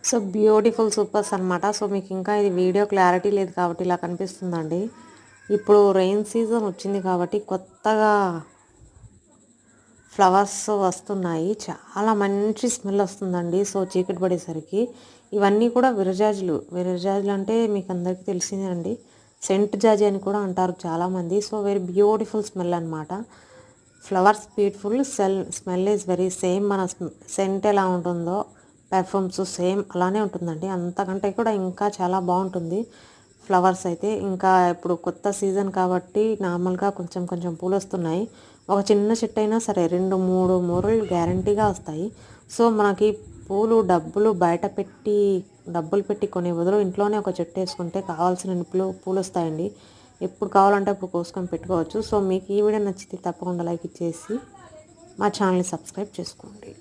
So beautiful supers అనమాట. So మీకు ఇంకా ఇది వీడియో క్లారిటీ లేదు కాబట్టి ఇలా కనిపిస్తుందండి. ఇప్పుడు రెయిన్ సీజన్ వచ్చింది కాబట్టి కొత్తగా ఫ్లవర్స్ వస్తున్నాయి. చాలా మంచి స్మెల్ వస్తుందండి. సో చీకటి పడేసరికి ఇవన్నీ కూడా విరజాజులు. విరజాజులు అంటే మీకు అందరికీ తెలిసిందే అండి. సెంట్ జాజి అని కూడా అంటారు చాలామంది. సో వెరీ బ్యూటిఫుల్ స్మెల్ అనమాట. Flowers beautiful, smell is very same. మన సెంట్ ఎలా ఉంటుందో పెర్ఫ్యూమ్స్ సేమ్ అలానే ఉంటుందండి. అంతకంటే కూడా ఇంకా చాలా బాగుంటుంది ఫ్లవర్స్ అయితే. ఇంకా ఇప్పుడు కొత్త సీజన్ కాబట్టి నార్మల్గా కొంచెం కొంచెం పూలు వస్తున్నాయి. ఒక చిన్న చెట్టు అయినా సరే 2-3 మూరలు గ్యారంటీగా వస్తాయి. సో మనకి పూలు డబ్బులు పెట్టి కొనే బదులు ఇంట్లోనే ఒక చెట్టు వేసుకుంటే కావాల్సిన పూలు వస్తాయండి. ఎప్పుడు కావాలంటే అప్పుడు కోసుకొని పెట్టుకోవచ్చు. సో మీకు ఈ వీడియో నచ్చితే తప్పకుండా లైక్ ఇచ్చేసి మా ఛానల్ని సబ్స్క్రైబ్ చేసుకోండి.